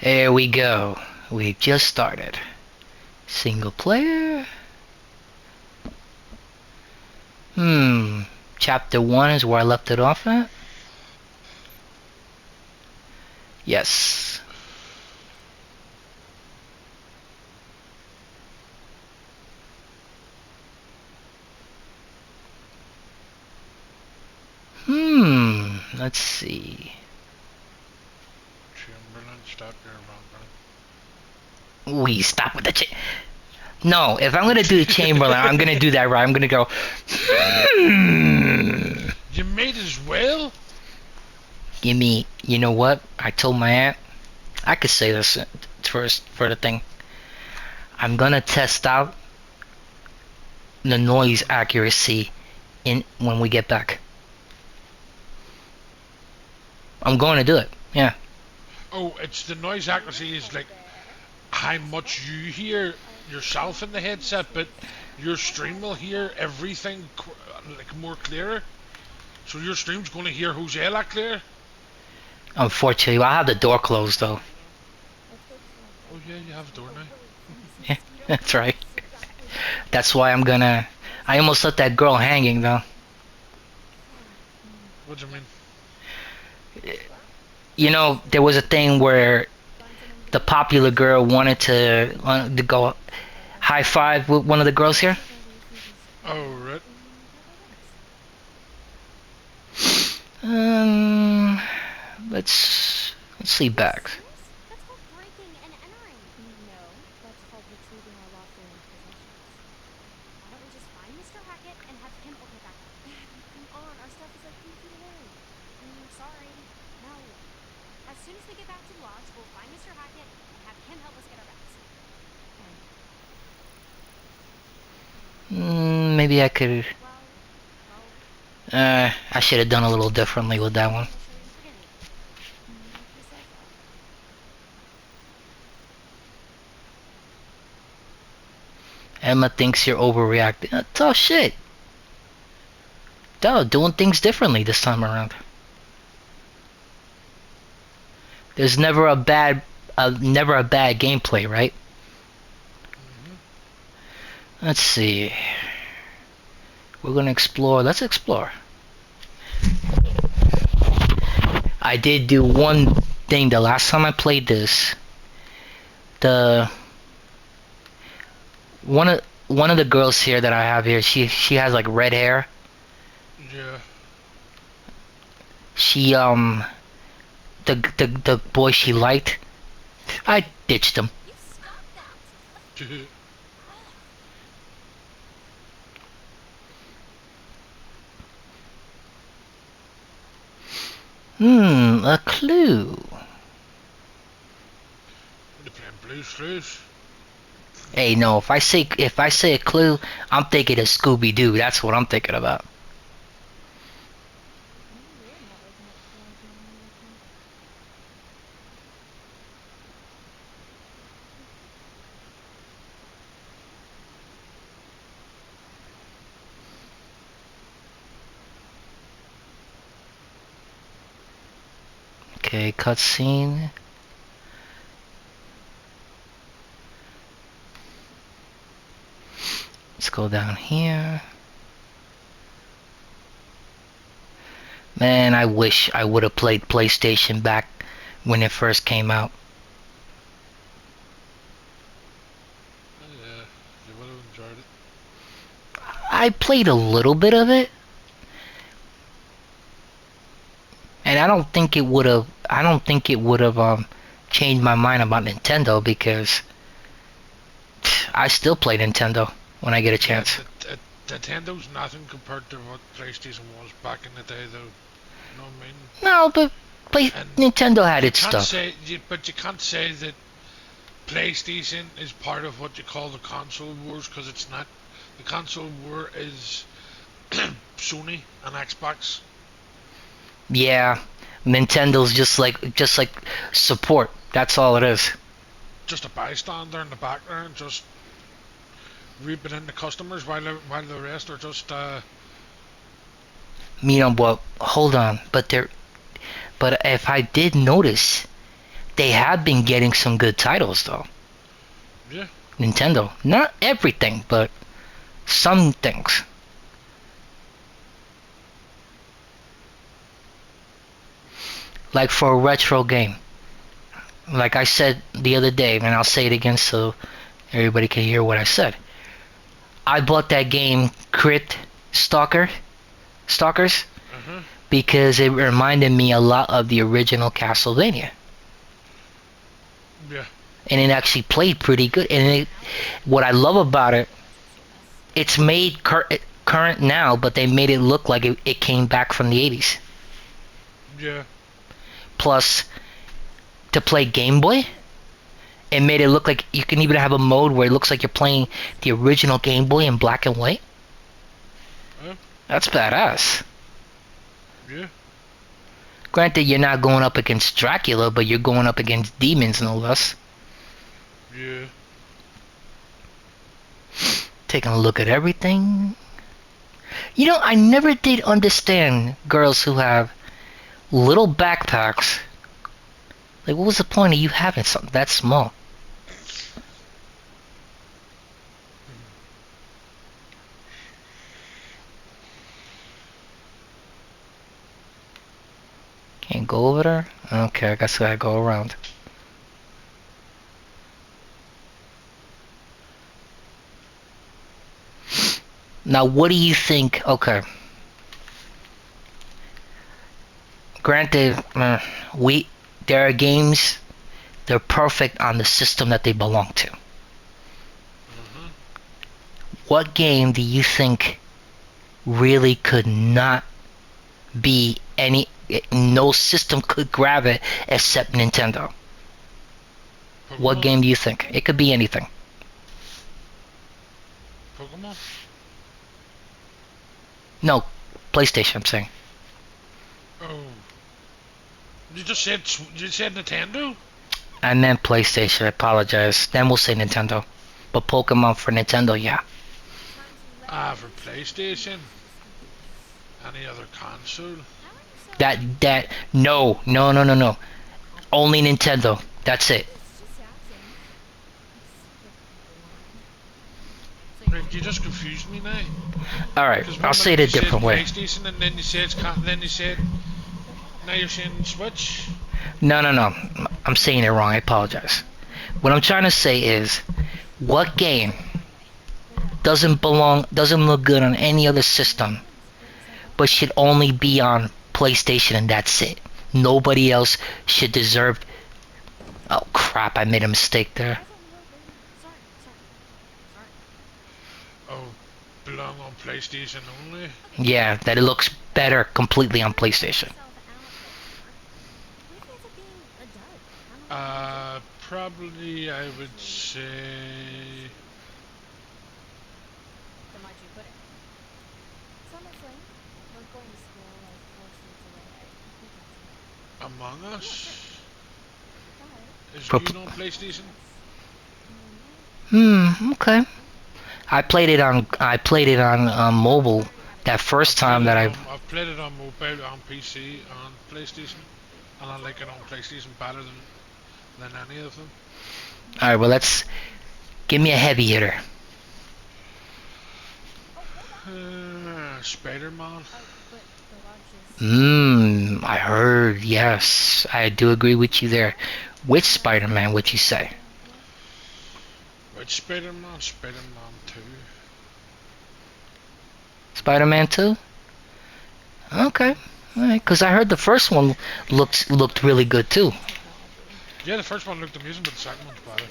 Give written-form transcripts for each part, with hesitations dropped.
There we go. We just started. Single player. Hmm. Chapter 1 is where I left it off at. Yes. Let's see. Chamberlain, stop your rambling. We stop with the No, if I'm gonna do the Chamberlain, I'm gonna do that right. I'm gonna go. You might as well. Give me. You know what? I told my aunt I could say this first for the thing. I'm gonna test out the noise accuracy in when we get back. I'm going to do it. Yeah. Oh, it's the noise accuracy is like how much you hear yourself in the headset, but your stream will hear everything like more clearer. So your stream's going to hear Jose a lot clearer. Unfortunately, I have the door closed though. Oh yeah, you have a door now. Yeah, that's right. That's why I'm gonna. I almost left that girl hanging though. What do you mean? You know, there was a thing where the popular girl wanted to go high five with one of the girls here. Oh right. Um, let's see back. Maybe I could. I should have done a little differently with that one. Emma thinks you're overreacting. Tough shit. Duh, doing things differently this time around. There's never a bad gameplay, right? Mm-hmm. Let's see. We're gonna explore. Let's explore. I did do one thing the last time I played this. The one of the girls here that I have here, she has like red hair. Yeah. She the boy she liked, I ditched him. A clue. They're playing Blues Clues. Hey, no, if I say a clue, I'm thinking of Scooby Doo. That's what I'm thinking about. Okay, cutscene. Let's go down here. Man, I wish I would have played PlayStation back when it first came out. Oh, yeah, you would have enjoyed it. I played a little bit of it, and I don't think it would have changed my mind about Nintendo because I still play Nintendo when I get a Yeah, chance. Nintendo's nothing compared to what PlayStation was back in the day, though. You know what I mean? No, but And Nintendo had you its can't stuff. say, but you can't say that PlayStation is part of what you call the console wars because it's not. The console war is Sony and Xbox. Yeah, Nintendo's just like support. That's all it is. Just a bystander in the background, just reaping in the customers while the rest are just You know, well, hold on, but if I did notice, they have been getting some good titles though. Yeah. Nintendo, not everything, but some things. Like for a retro game, like I said the other day, and I'll say it again so everybody can hear what I said. I bought that game Crypt Stalkers Uh-huh. because it reminded me a lot of the original Castlevania, Yeah. and it actually played pretty good. And what I love about it, it's made current now, but they made it look like it came back from the 80s. Yeah. Plus, to play Game Boy, it made it look like you can even have a mode where it looks like you're playing the original Game Boy in black and white. Uh, That's badass. yeah. Granted, you're not going up against Dracula, but you're going up against demons, no less. Yeah. Taking a look at everything. You know, I never did understand girls who have little backpacks. Like, what was the point of you having something that small? Can't go over there? Okay, I guess I gotta go around. Now, what do you think? Okay. Granted, we there are games they're perfect on the system that they belong to. Uh-huh. What game do you think really could not be no system could grab it except Nintendo? What Pokemon. game do you think? It could be anything. Pokemon. No, PlayStation, I'm saying. Oh. You said Nintendo? I meant PlayStation, I apologize. Then we'll say Nintendo. But Pokemon for Nintendo, yeah. Ah, for PlayStation. Any other console? No. Only Nintendo. That's it. Right, you just confused me now. Alright, Because I'll one say minute it a you said different way. PlayStation, and then you said then you said now you're saying Switch. No. I'm saying it wrong, I apologize. What I'm trying to say is, what game doesn't look good on any other system, but should only be on PlayStation and that's it? Nobody else should deserve. Oh crap! I made a mistake there. Oh, belong on PlayStation only. Yeah, that it looks better completely on PlayStation. Probably I would say Among Us. Is For, good on PlayStation. okay. I played it on mobile that first time that I. I've played it on mobile, on PC, on PlayStation, and I like it on PlayStation better than any of them. All right, well let's give me a heavy hitter. Spider-Man. I heard, yes. I do agree with you there. Which Spider-Man would you say? Which Spider-Man? Spider-Man 2. Spider-Man 2? Okay. Alright, because I heard the first one looked really good too. Yeah, the first one looked amazing, but the second one's better.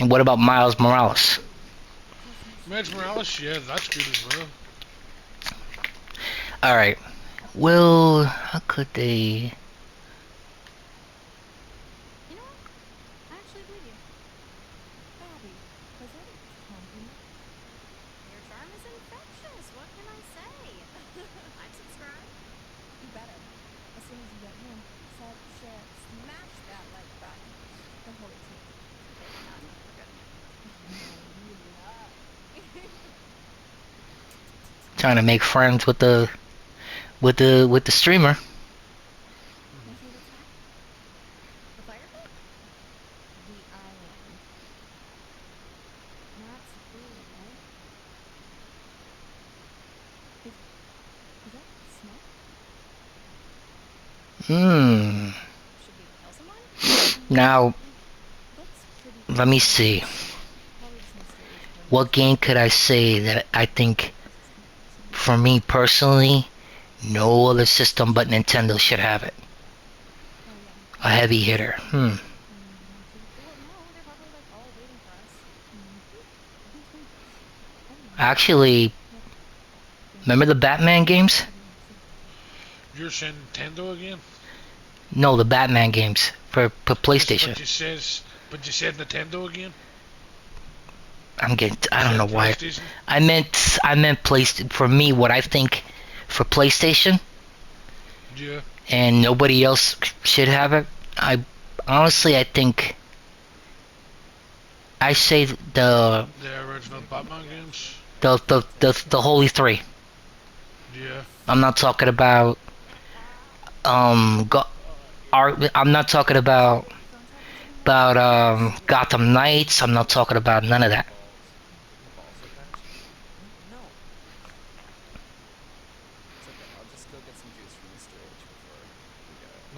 And what about Miles Morales? Miles Morales, yeah, that's good as well. Alright. Well, how could they... Trying to make friends with the streamer. Hmm. Now, let me see. What game could I say that I think, for me personally, no other system but Nintendo should have it? A heavy hitter. Actually, remember the Batman games? You're saying Nintendo again? No, the Batman games for Yes, PlayStation. but you said Nintendo again. I You don't know said why. PlayStation. I meant for me, what I think for PlayStation, Yeah, and nobody else should have it. I honestly, I think I say the original Batman games. the Holy Three. Yeah, I'm not talking about I'm not talking about Gotham Knights. I'm not talking about none of that.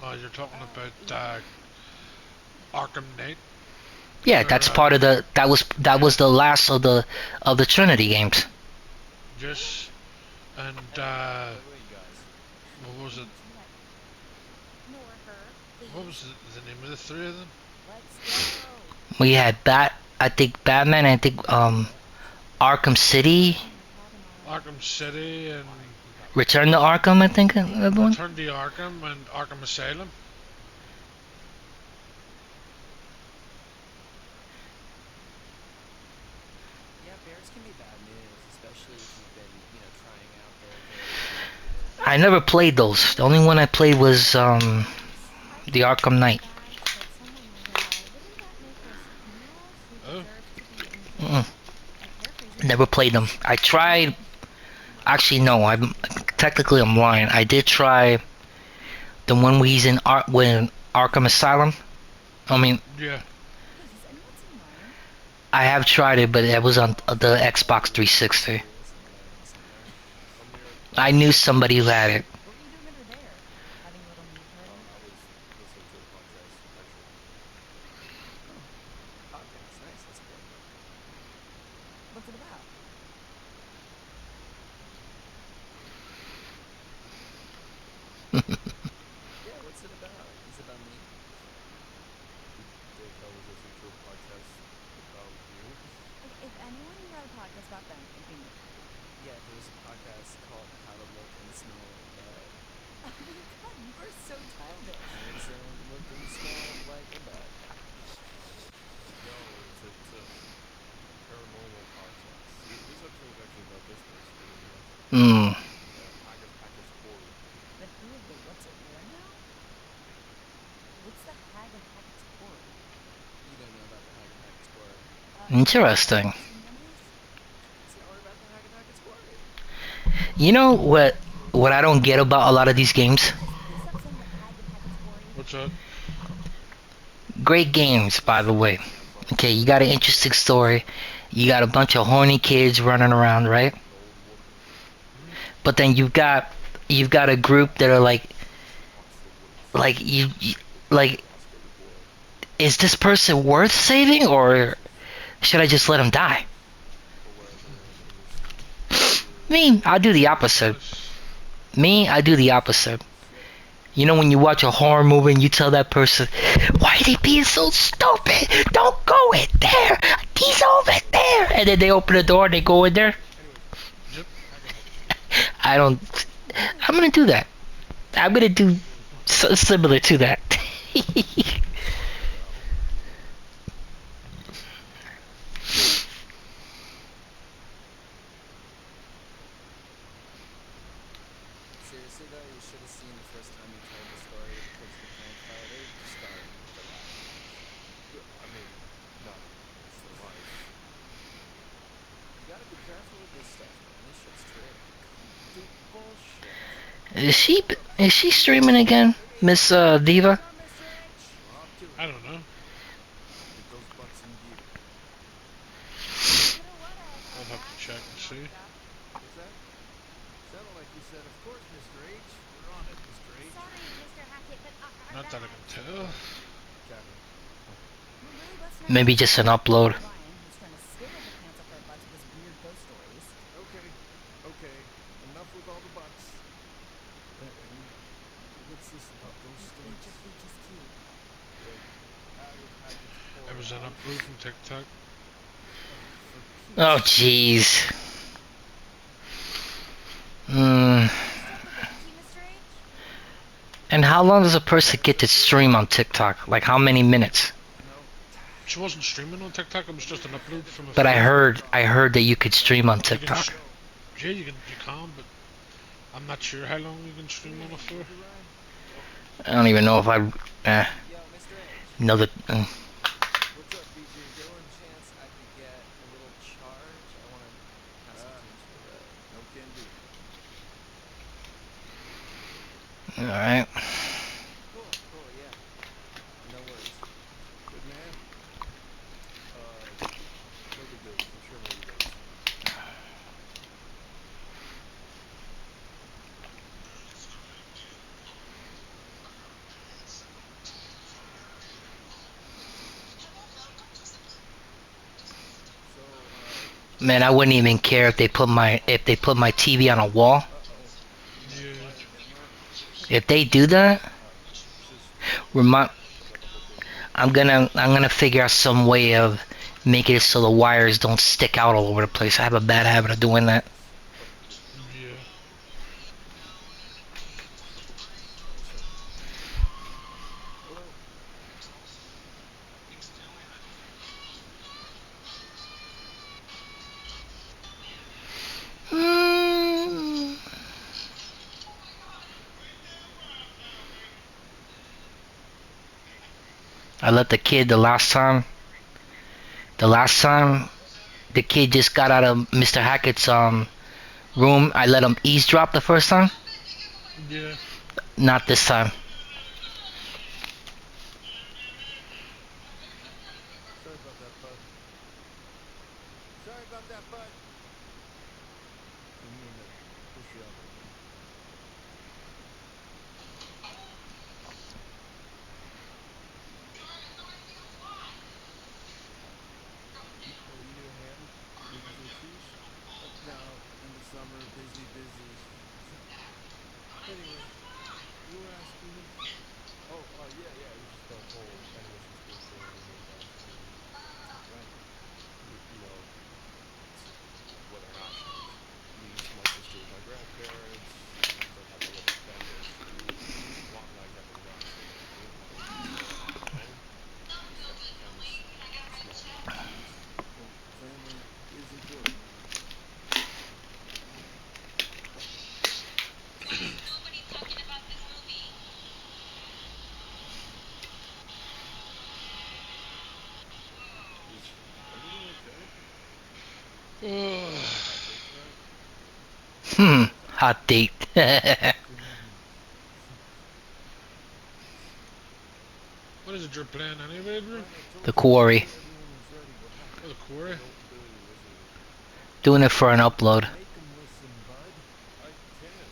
no, you're talking about Arkham Knight, Yeah, or that's part of the that was yeah, the last of the Trinity games. yes, and what was it? What was the name of the three of them? We had I think Batman. I think Arkham City, Arkham City and Return to Arkham. I think everyone. Return to Arkham and Arkham Asylum. I never played those. The only one I played was the Arkham Knight. Oh, Mm-mm. Never played them. I tried. Actually, no. I'm lying. I did try the one where he's in when Arkham Asylum. I mean, yeah. I have tried it, but it was on the Xbox 360. I knew somebody who had it. Mm. Interesting. You know what I don't get about a lot of these games? What's that? Great games, by the way. Okay, you got an interesting story. You got a bunch of horny kids running around, right? Hmm? But then you've got a group that are like like is this person worth saving, or should I just let him die? Me, I do the opposite. Yes. Me, I do the opposite. You know when you watch a horror movie and you tell that person, why are they being so stupid? Don't go in there. He's over there. And then they open the door and they go in there. Yep. I don't. I'm gonna do that. I'm gonna do similar to that. is she is she streaming again, Miss Diva? I don't know. I'll have to check and see. What's that? Sounded like you said, of course, Mr. H. We're on it, Mr. H. Sorry, Mr. Hackett, but our Not that I can tell. Captain. who really wants to know Maybe about just an upload. Ryan, who's trying to stiggle the pants off our butts with his weird ghost stories. Okay, okay. Enough with all the buts. What's this about those stories? HSQ. It was an upload from TikTok. Oh, jeez. Hmm. Start the barbecue, Mr. H? And how long does a person get to stream on TikTok? Like how many minutes? No. She wasn't streaming on TikTok. It was just an upload from a But video. I heard that you could stream on You can, TikTok. yeah, you can, but I'm not sure how long you can stream on it for. I don't even know if I Yo, Mr. H. know that. What's up, BJ Dillon? Chance I could get a little charge? I want to have some tunes for No Can Do. All right. Cool, yeah. No worries. Good man. No big deal. I'm sure maybe days. So, Man, I wouldn't even care if they put my TV on a wall. uh-oh. You Yeah. mind again, Mark? If they do that, It's just remind a couple things. I'm gonna figure out some way of making it so the wires don't stick out all over the place. I have a bad habit of doing that. Nice. Oh, Yeah. one second. Hello? Mm. I let the kid the last time the kid just got out of Mr. Hackett's room. I let him eavesdrop the first time. Yeah. Not this time. Sorry about that, bud. Sorry about that, bud. Didn't mean to push you out like that. You need a hand moving some keys? No, in the summer, busy. Anyway, you were asking me? Oh, yeah, it was just the whole animation school thing. You was asking when, you know, whether or not should I leave my sister with my grandparents, because I'd have to live with them mostly. Long life having gone single for 8 years on my own. Because family's small nowadays. Well, family is important, man. Is everything okay? You had a hot date tonight? Hmm. What was that? Hot date. Goodness. What is it you're playing anyway, bro? Ryan, I The told you to make quarry. sure everyone was ready. What Oh, happened? the quarry? Billy Wizard. Doing it for an upload. Make 'em listen, bud. I can.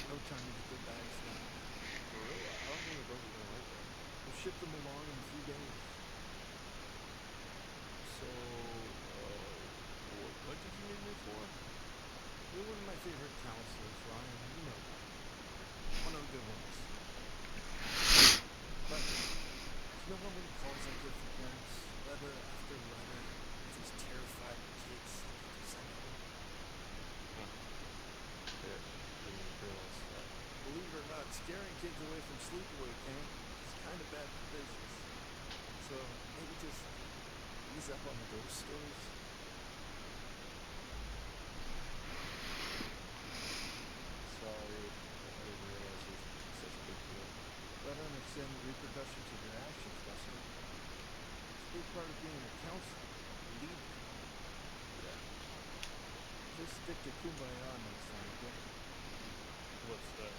No time to get their bags now. For real? I don't think the girls are gonna like that. We'll ship them along in a few days. So, what did you need me for? You're one of my favorite counselors, Ryan. You know that. One of the good ones. But, you know how many calls I get from parents? Letter after letter. With these terrified kids that they're sending me. Huh. Yeah, didn't realize that. Believe it or not, scaring kids away from sleepaway camp is kind of bad for business. So, maybe just ease up on the ghost stories. Sorry, I didn't realize it was such a big deal. Better understand the repercussions of your actions, Buster. It's a big part of being a counselor, a leader. Yeah. Just stick to Kumbaya next time, okay? What's that?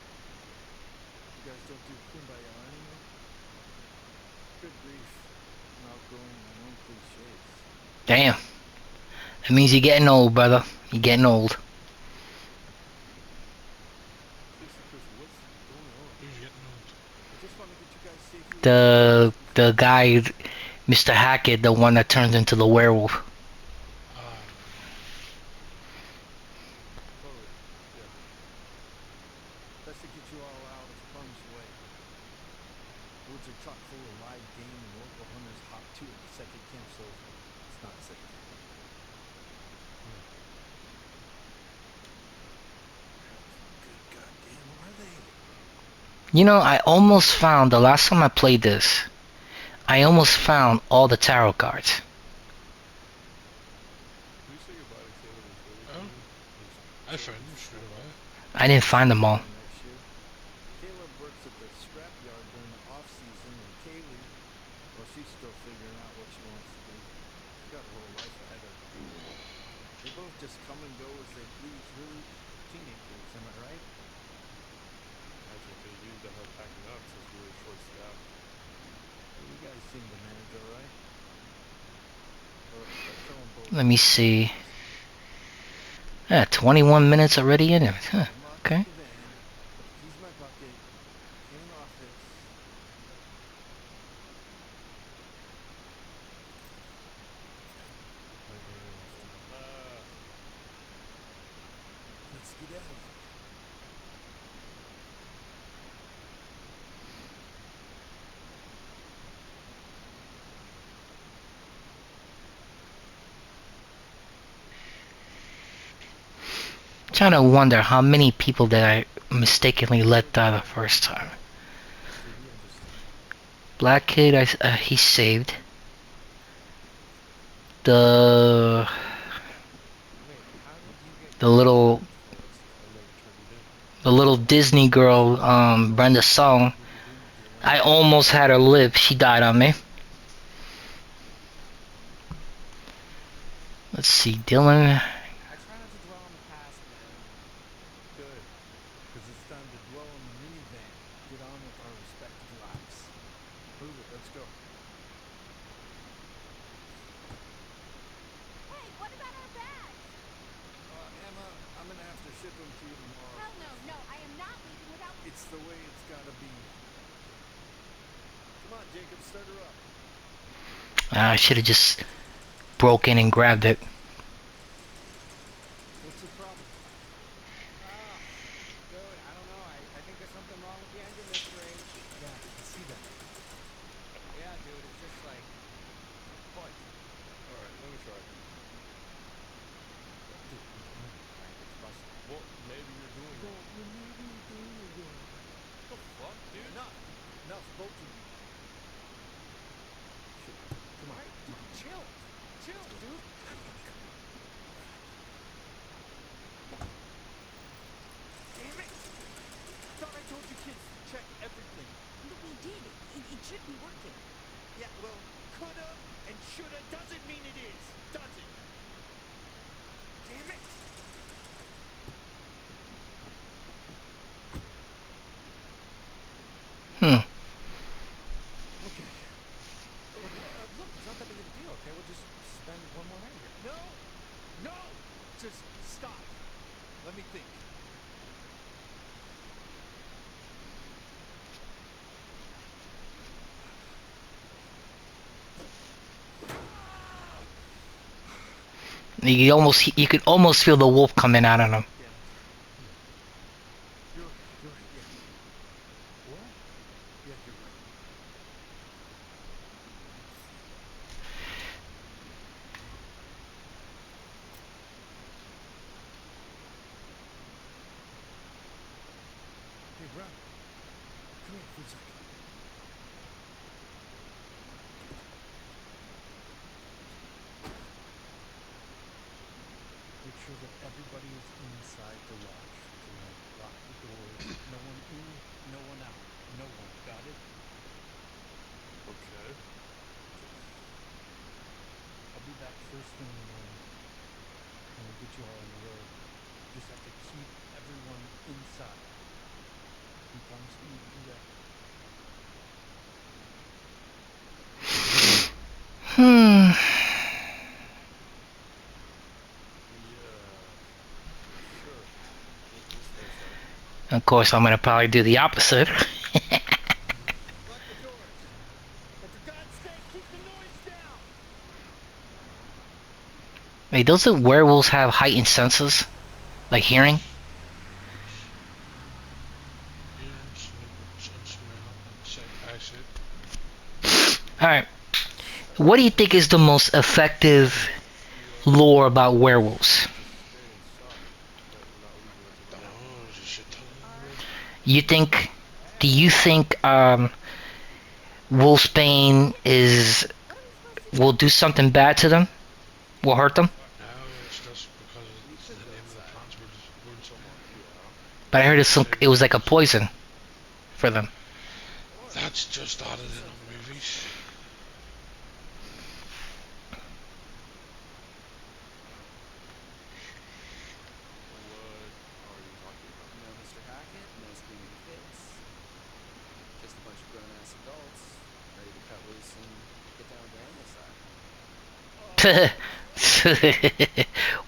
You guys don't do Kumbaya anymore? Good grief. I'm outgrowing my own cliches. Damn. It means you're getting old, brother. You're getting old. Seriously, Chris, what's going on? Who's getting old? I just want to get you guys safely The guy, Mr. Hackett, the one that turns into the werewolf. Ah, Totally. Yeah. Best to get you all out of harm's way. Woods are chock full of live game and local hunters hop to it the second camp's over. It's not safe. Good goddamn, are they? You know, I almost found, the last time I played this, I almost found all the tarot cards. Can you say goodbye to Caleb and Kaylee for oh, me? I found him straight away. I didn't find them all. Next year. Caleb works at the scrap yard during the off season, and Kaylee, well, she's still figuring out what she wants to do. She's got a whole life ahead of her. They both just come and go as they please, really teenagers, am I right? Imagine if they needed the help packing up since we were short-staffed. Well, you guys seem to manage all right. Well, tell them both. Let me see. Yeah, 21 minutes already in it. Huh, I'm locked okay. in the van, put the keys in my pocket, came in the office. My very left. Let's get out of here. Trying to wonder how many people did I mistakenly let die the first time. So you understand. Black Kid, he's saved. The Wait, how did you get the caught in little Orange Forest? I never turned it in. the little Disney girl, Brenda Song. Moved it in at the I Atlantic. almost had her live. She died on me. Let's see, Dylan. I try not to dwell on the past, man. Good. Because it's time to dwell on the minivan. Get on with our respective lives. Move it, let's go. Hey, what about our bags? Emma, I'm gonna have to ship them to you tomorrow. Hell no, no, I am not leaving without. It's the way it's gotta be. Come on, Jacob, start her up. I should have just broke in and grabbed it. What's the problem? Ah, dude, I don't know. I think there's something wrong with the engine, Mr. H. Yeah, I can see that. Yeah, dude, it's just like, what? Alright, let me try. Dude, come on. Alright, it's busted. Well, maybe you're doing it. Maybe you're doing it wrong. The fuck, dude? Enough. Enough, both of you. Shit. Come on. Alright, dude, chill. Chill, dude. Damn it! Thought I told you kids to check everything. But we did. It should be working. Yeah, well, coulda and shoulda doesn't mean it is, does it? Damn it! Hmm. Okay. Look, it's not that big of a deal, okay? We'll just spend one more night here. No! No! Just stop. Let me think. You could almost feel the wolf coming out of him. Damn it. You're right, yeah. What? Yeah, you're right. Hey, Brown. Come here for a second. Make sure that everybody is inside the lodge tonight. Lock the doors. No one in, no one out. No one. Got it? Okay. I'll be back first thing in the morning. And we'll get you all on the road. Just have to keep everyone inside. Can you promise me you do that? Hmm. Of course, I'm gonna probably do the opposite. Lock the doors. And for God's sake, keep the noise down. Wait, doesn't werewolves have heightened senses? Like hearing? Hearing, and smell, and sight, eyesight. Alright. What do you think is the most effective lore about werewolves? Don't know, there's a shit ton of them. You think... Do you think, Wolfsbane will do something bad to them? Will hurt them? No, it's just because it's the name of the plants were just word someone. But I heard it was like a poison for them. That's just added in on movies. What are you talking about? No Mr. Hackett, no screaming kids. Just a bunch of grown-ass adults ready to cut loose and get down with the animal side.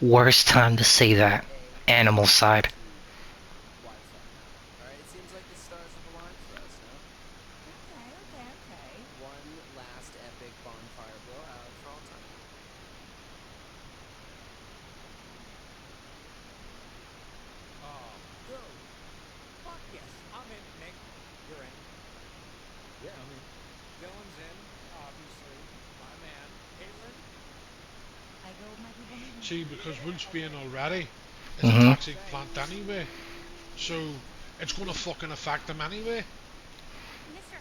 Worst time to say that. Animal side. Wildfire. Alright, it seems like the stars have aligned for us, no? Okay. One last epic bonfire blowout for all time. Dude. Fuck yes. I'm in, Nick. You're in. Yeah, I mean, Dylan's in, obviously. My man. Caitlin? I go with my people meeting. See, because Wolfsbane already is a Mhm. toxic plant anyway, so it's gonna fucking affect them anyway. Mr.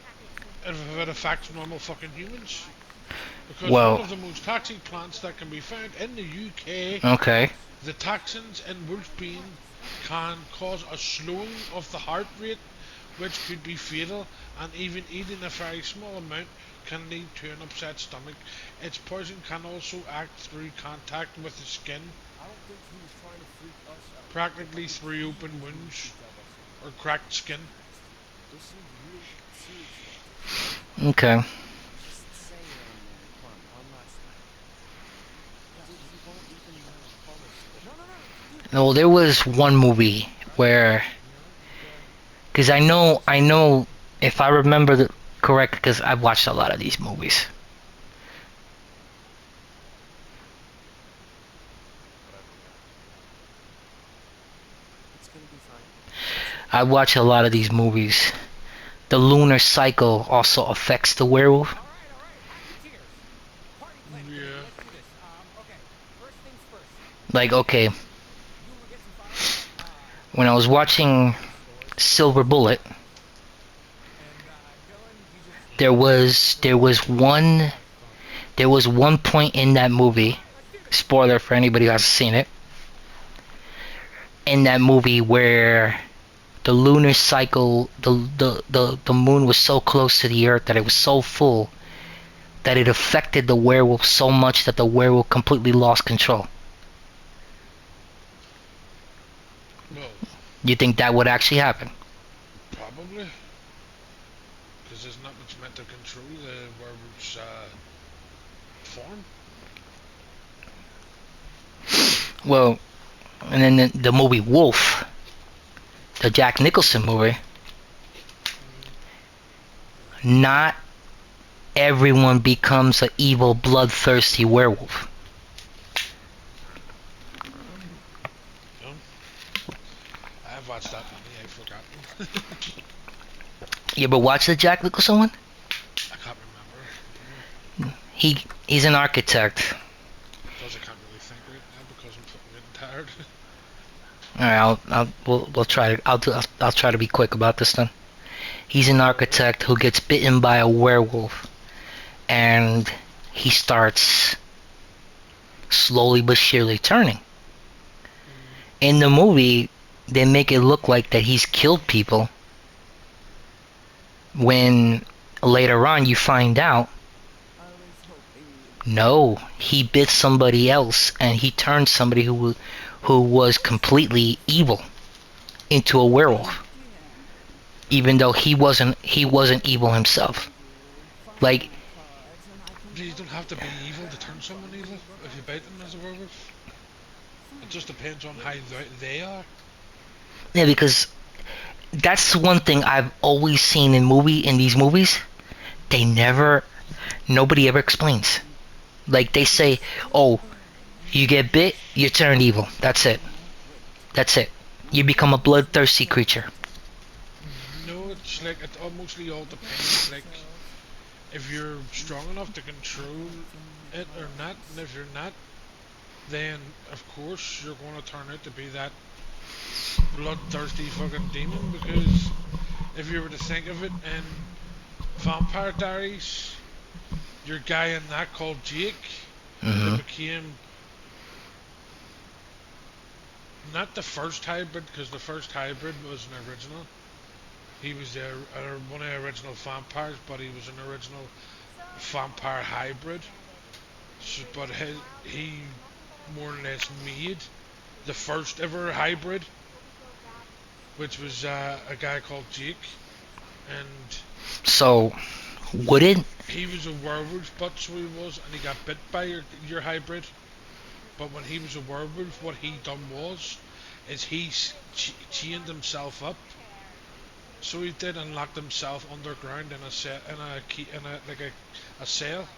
Hackett. If it affects normal fucking humans. Because Well- one of the most toxic plants that can be found in the UK, Okay. the toxins in Wolfsbane can cause a slowing of the heart rate, which could be fatal, and even eating a very small amount can lead to an upset stomach. Its poison can also act through contact with the skin, I don't think he was trying to freak us out. practically through open wounds or cracked skin. This seems real serious. Okay. Just say you're in there. Come on my side. Dude, he won't even know. No. No, there was one movie where, because I know if I remember the correct, because I've watched a lot of these movies. It's gonna be fine. I watch a lot of these movies. The lunar cycle also affects the werewolf. Alright. Rocketeers. Party plan. Yeah. Let's do this. Okay. First things first. Like, okay, You wanna get some fire? when I was watching Silver Bullet, And, Dylan, you just... there was one point in that movie, spoiler for anybody who hasn't seen it, in that movie where the lunar cycle, the moon was so close to the earth that it was so full that it affected the werewolf so much that the werewolf completely lost control. Well, You think that would actually happen? probably. Because there's not much meant to control the werewolf's form. Well, and then the movie Wolf, the Jack Nicholson movie, not everyone becomes an evil, bloodthirsty werewolf. You know? I've watched that movie, I've forgotten. You ever watch the Jack Nicholson one? I can't remember. He's an architect. Because I can't really think right now because I'm fucking getting tired. All right, I'll try to be quick about this then. He's an architect who gets bitten by a werewolf, and he starts slowly but surely turning. In the movie, they make it look like that he's killed people, when later on you find out, no, he bit somebody else, and he turned somebody who was completely evil into a werewolf, even though he wasn't evil himself. Like, You don't have to be evil to turn someone evil if you bite them as a werewolf. It just depends on how they are. yeah, because that's one thing I've always seen in these movies. They never, nobody ever explains. Like they say, oh, you get bit, you turn evil. That's it. That's it. You become a bloodthirsty creature. No, it's like it mostly all depends. Like if you're strong enough to control it or not, and if you're not, then of course you're going to turn out to be that bloodthirsty fucking demon. Because if you were to think of it in Vampire Diaries, your guy in that called Jake, that Hmm. became not the first hybrid, because the first hybrid was an original. He was one of the original vampires, but he was an original vampire hybrid. So, but he more or less made the first ever hybrid, which was a guy called Jake, and So, would it? he was a werewolf, but so he was, and he got bit by your hybrid. But when he was a werewolf, what he done was, is he chained himself up. So he did and locked himself underground in a cell, a cell,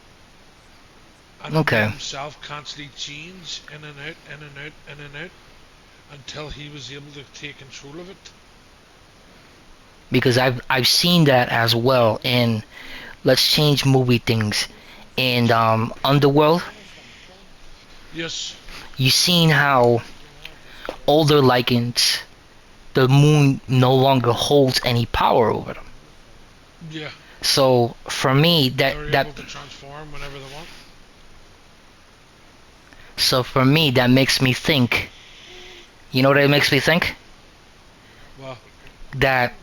and he made Okay, himself constantly change in and out, in and out, in and out, until he was able to take control of it. because I've seen that as well in Let's Change Movie Things. In Underworld, Yes, you seen how older Lycans, the moon no longer holds any power over them. yeah, So for me, they're able to transform whenever they want. that makes me think. You know what it makes me think? Well, That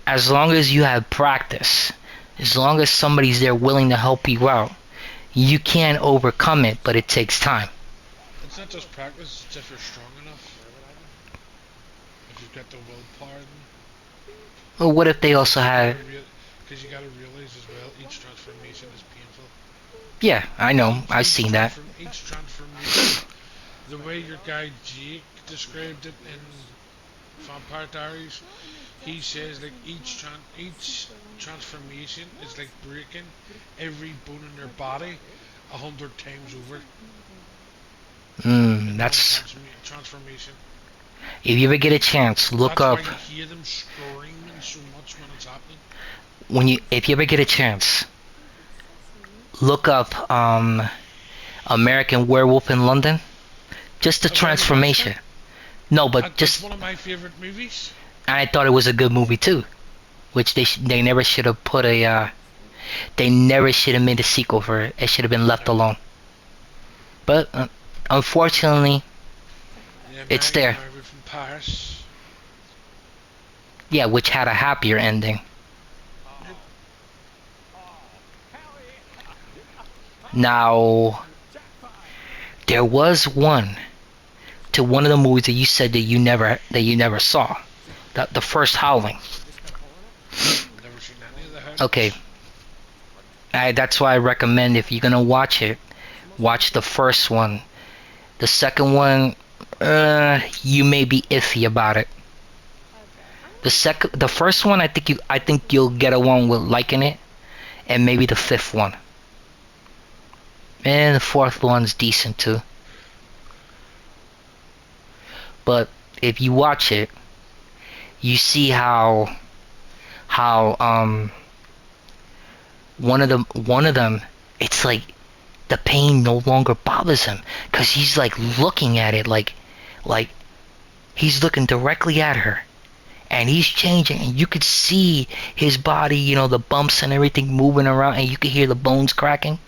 as long as you have practice, as long as somebody's there willing to help you out, you can overcome it, but it takes time. it's not just practice; it's if you're strong enough, if you've got the willpower, Well, what if they because also you have? gotta because you gotta realize as well, each transformation is painful. Yeah, I know. I've seen that. Each transformation, the way your guy Jake described it in Vampire Diaries, he says like each transformation is like breaking every bone in their body 100 times over in one That's transformation. if you ever get a chance, look That's why up you hear them screaming so much when it's happening. when you if you ever get a chance, look up American Werewolf in London. Just the Have I ever watched it? transformation. No, but It's just one of my favorite movies. I thought it was a good movie too, which they never should have put a they never should have made a sequel for it. It should have been left Never. alone. But unfortunately, The it's American there. Werewolf from Paris. Yeah, which had a happier ending. Yep. Now, there was one of the movies that you said that you never saw. The first Howling. Never seen any of the Okay, Howlings. that's why I recommend if you're gonna watch it, watch the first one. The second one, you may be iffy about it. The first one, I think you'll get along with liking it, and maybe the fifth one, and the fourth one's decent too. But if you watch it, you see how one of them, it's like the pain no longer bothers him because he's like looking at it like he's looking directly at her and he's changing and you could see his body, the bumps and everything moving around and you could hear the bones cracking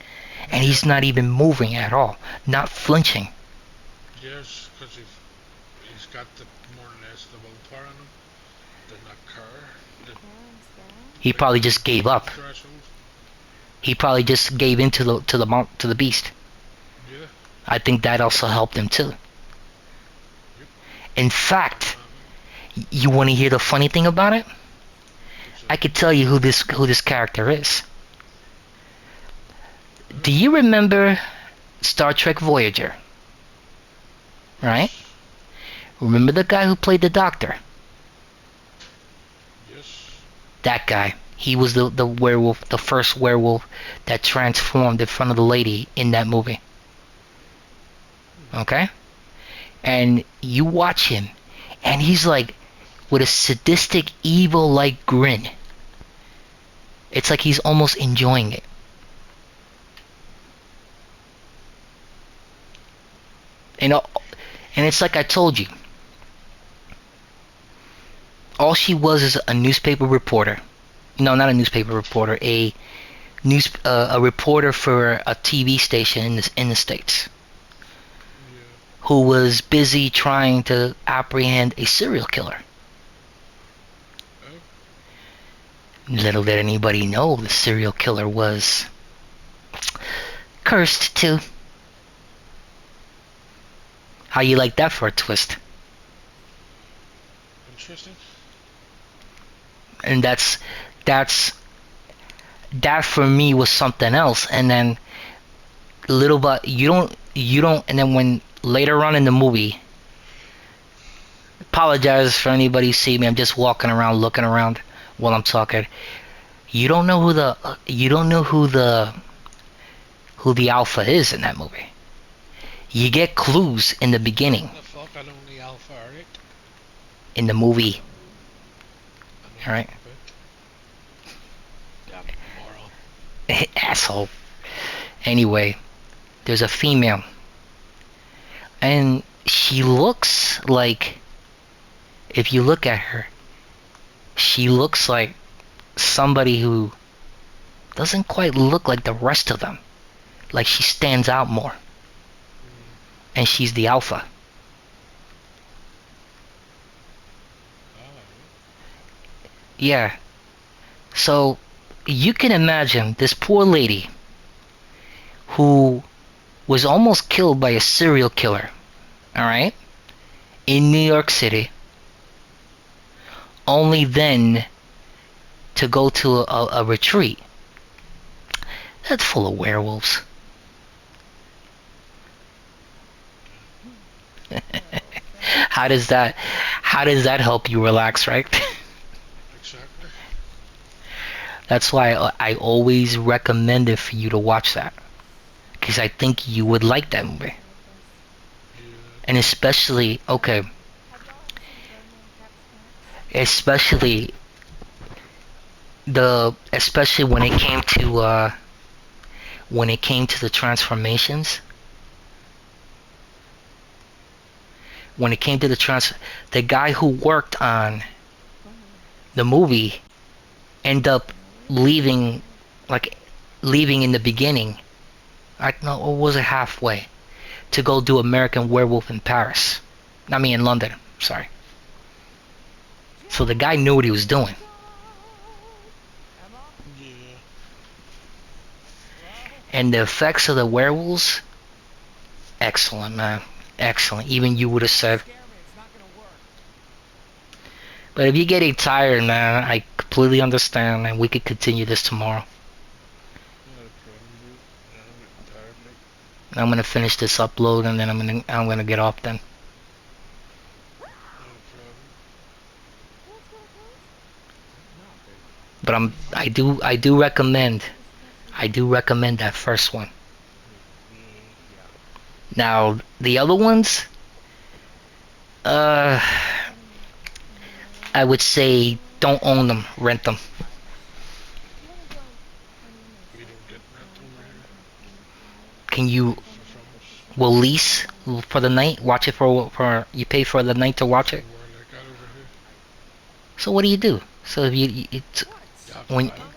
and Yeah. he's not even moving at all, not flinching. Yes, because he's got the more or less the willpower in him. Did not care. The He like probably just gave up. threshold. He probably just gave in to the beast. Yeah. I think that also helped him too. Yep. In That's fact, happening. you want to hear the funny thing about it? What's I that? could tell you who this character is. Do you remember Star Trek Voyager? Right? Yes. Remember the guy who played the Doctor? That guy. He was the werewolf, the first werewolf that transformed in front of the lady in that movie. Okay? And you watch him, and he's like, with a sadistic, evil-like grin. It's like he's almost enjoying it. You know, and it's like I told you. All she was is a newspaper reporter. No, not a newspaper reporter. A reporter for a TV station in the States, Yeah. who was busy trying to apprehend a serial killer. Oh. Little did anybody know the serial killer was cursed too. How you like that for a twist? Interesting. And that's that for me was something else. And then little but you don't and then when later on in the movie, apologize for anybody who see me, I'm just walking around looking around while I'm talking. You don't know who the alpha is in that movie. You get clues in the beginning What the fuck? I don't the Alpha Eric. in the movie. I know Alright. nothing about. Damn moron. Asshole. Anyway, there's a female, and she looks like, if you look at her, she looks like somebody who doesn't quite look like the rest of them. Like she stands out more. And she's the alpha. Yeah. So you can imagine this poor lady who was almost killed by a serial killer, alright, in New York City, only then to go to a retreat that's full of werewolves. How does that help you relax, right? Exactly. That's why I always recommend it for you to watch that, because I think you would like that movie. Yeah. And especially, okay, Have y'all ever seen Birdman Travis Clarence? especially when it came to the transformations. When it came to the guy who worked on the movie ended up leaving, like leaving in the beginning. I know, or was it halfway, to go do American Werewolf in Paris? I mean in London. Sorry. So the guy knew what he was doing. Emma? Yeah. And the effects of the werewolves, excellent, man. Excellent. Even you would have said. Scare me, it's not gonna work. But if you're getting tired, man, I completely understand, and we could continue this tomorrow. Not a problem, bro. Yeah, I'm getting tired, like. I'm gonna finish this upload, and then I'm gonna get off then. Not a problem. No, babe. But I do recommend that first one. Yeah. Now the other ones, I would say don't own them, rent them. We don't get rental here. Can you From us. will lease for the night? Watch it for you pay for the night to watch it. Where like that over here. So what do you do? So if it's You have when to buy them.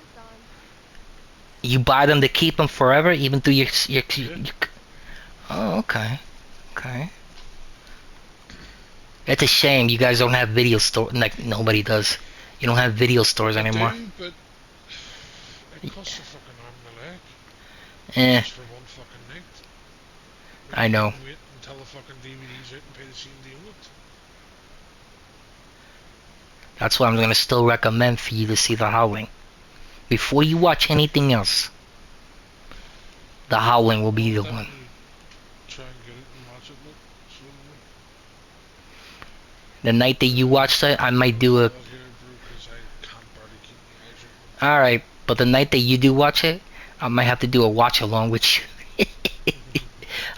you buy them to keep them forever, even through your Yeah. oh, okay, okay. It's a shame you guys don't have video store, like nobody does. You don't have video stores I anymore. do, but it costs a fucking arm and a leg. Eh, Just for one fucking night. I know. Wait until the fucking DVD's out and pay the CD on it. That's why I'm gonna still recommend for you to see The Howling before you watch anything else. The Howling will be the Let one. me try and get it and watch it, look. Slowly. The night that you watch that, I might do a. Well, here, bro, 'cause I can't barely keep my Alright, but the night that you do watch it, I might have to do a watch along with you.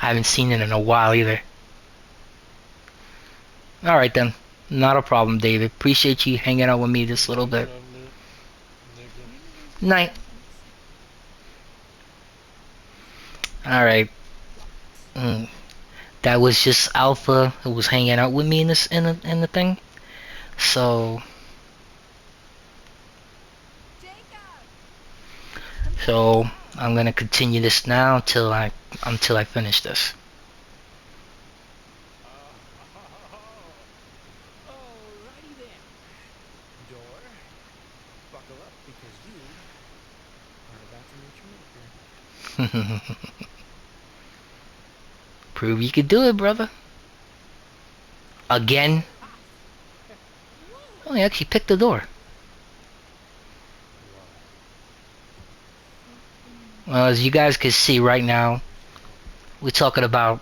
I haven't seen it in a while either. Alright then. Not a problem, David. Appreciate you hanging out with me this little No bit. problem. Night, bro. Night. Alright. That was just Alpha who was hanging out with me in this in the thing. So I'm gonna continue this now until I finish this. Alrighty then. Door, buckle up because you are about to meet your maker. Prove you could do it, brother. Again. Oh, he actually picked the door. Well, as you guys can see right now, we're talking about,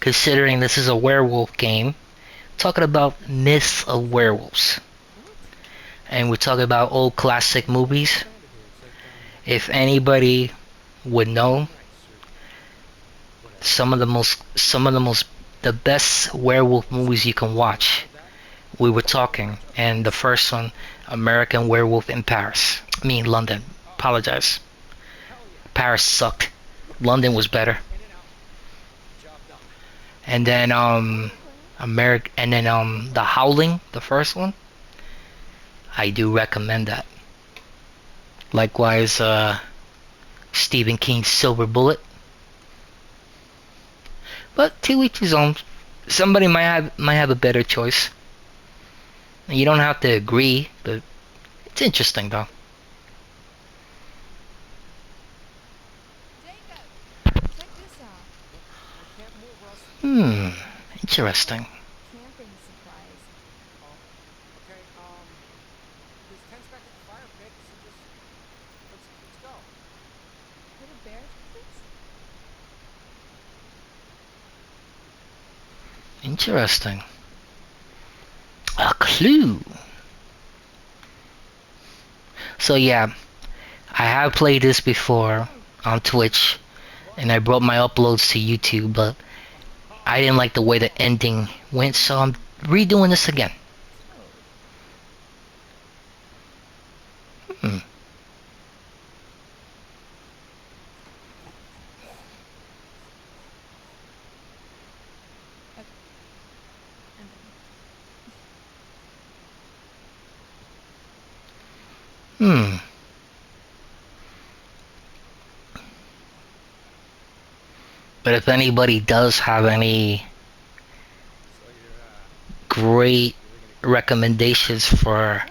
considering this is a werewolf game, talking about myths of werewolves. And we're talking about old classic movies. If anybody would know, the best werewolf movies you can watch, we were talking, and the first one, American Werewolf in Paris. I mean London. Apologize. Paris sucked. London was better. And then The Howling, the first one. I do recommend that. Likewise, Stephen King's Silver Bullet. But to each his own. Somebody might have a better choice. You don't have to agree, but it's interesting though. Jacob, check this out. We can't move us. Interesting. Camping supplies. Oh, okay. There's tents back at the fire pit, so just let's go. Little bears with this? Interesting. A clue. So yeah, I have played this before on Twitch, and I brought my uploads to YouTube, but I didn't like the way the ending went, so I'm redoing this again. Hmm. Hmm. But if anybody does have any So great recommendations for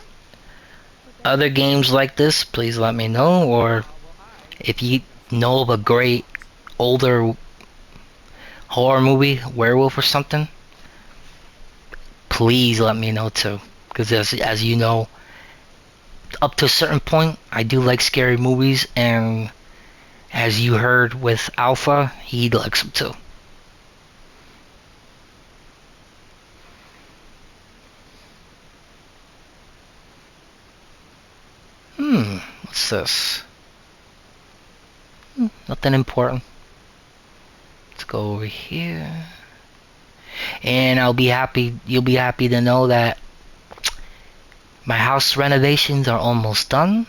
other games like this, please let me know. Or if you know of a great older horror movie, werewolf or something, please let me know too. Because as you know, up to a certain point, I do like scary movies, and as you heard with Alpha, he likes them too. What's this? Nothing important. Let's go over here. And you'll be happy to know that my house renovations are almost done.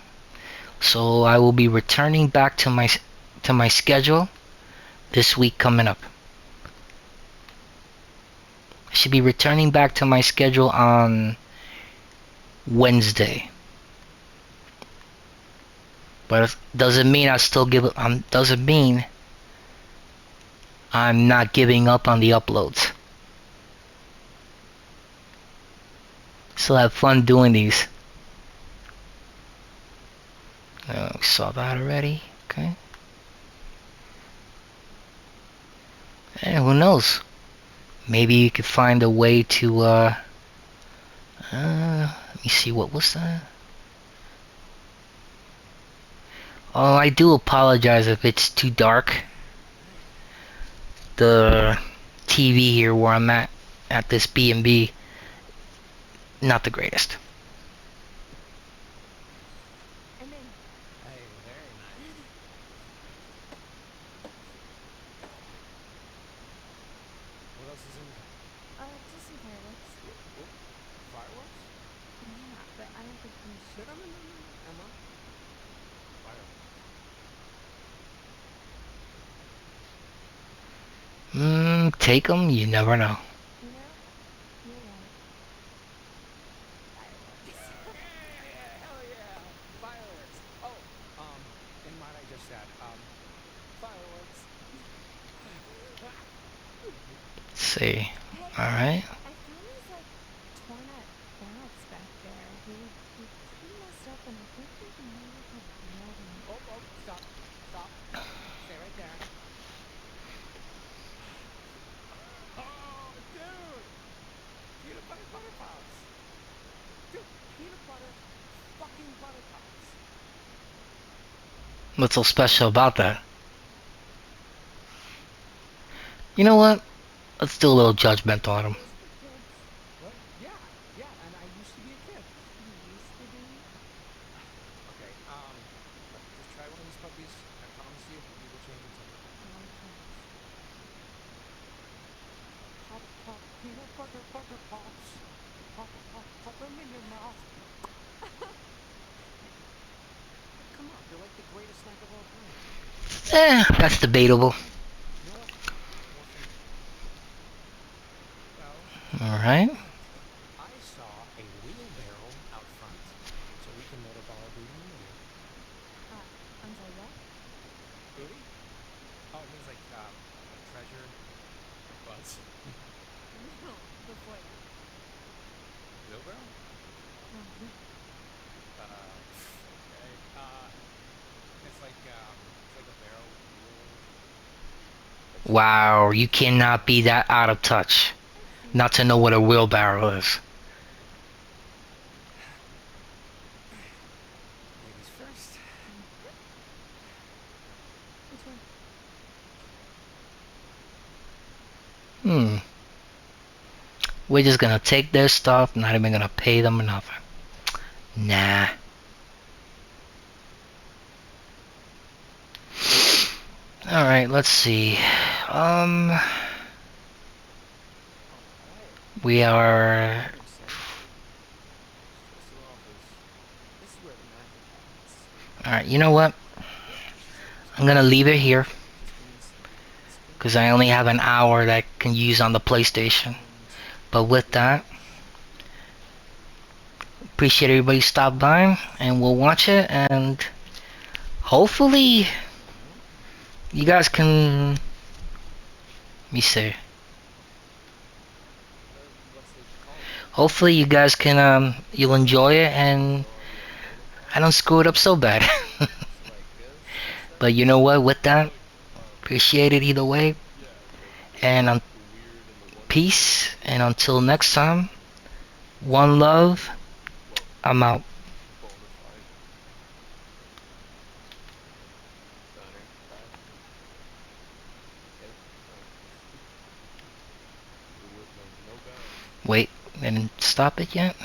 So I will be returning back to my schedule this week coming up. I should be returning back to my schedule on Wednesday. But it doesn't mean doesn't mean I'm not giving up on the uploads. Still have fun doing these. We saw that already. Okay. And who knows? Maybe you could find a way to let me see, what was that? Oh, I do apologize if it's too dark. The TV here where I'm at this B&B, not the greatest. fireworks. Oh, fireworks? Yeah, but I don't think we No, should. no, no, no, no, no, Emma. Fireworks. Take them. You never know. You know, you're right. Fireworks. Yeah, hell yeah, fireworks. Oh, and might I just add, fireworks. Let's see. Hey, All right. I found these like torn up bats back there. They're pretty messed up, and I think they might have blood in them. Oh, oh, stop, stop. Stay right there. Oh, dude, peanut butter pops. Dude, peanut butter fucking butter pops. What's so special about that? You know what? Let's do a little judgment on them. Just for kids. What? Yeah, yeah, and I used to be a kid. You used to be. Okay, look, just try one of these puppies. I promise you, you will change in time. I'll test. Pop, pop, peanut butter pops. Pop, pop, pop them in your mouth. Come on, they're like the greatest snack of all time. That's debatable. You know what? More for me. Well, All right. I saw a wheelbarrow out front, so we can load up all our booty in there. I'm sorry, what? Booty? Oh, it means like treasure or butts. No, the foot. Wheelbarrow? Uh-huh. Okay. It's like a barrel with wheels. Wow, you cannot be that out of touch not to know what a wheelbarrow is. Ladies first. Which one? Hmm. We're just gonna take their stuff, not even gonna pay them nothing. Nah. Alright, let's see. Alright. We are. Good son. Trusted office. This is where the magic happens. Alright, you know what? Yep, this is it. I'm gonna leave it here Just give me a second. Disconnect. because I only have an hour that I can use on the PlayStation. And But with that, appreciate everybody stop by and we'll watch it, and hopefully you guys can. Let me see. what's it called? Hopefully you guys can you'll enjoy it and So are you like I notified? don't screw it up so bad. So like this and stuff? But you know what? With that, appreciate it either way. Yeah, And the weird and the wonderful. peace. And until next time, one love. Well, I'm out. bona fide. Diner. Pass. Get it? Alright. You're with no bounds. Wait, didn't stop it yet?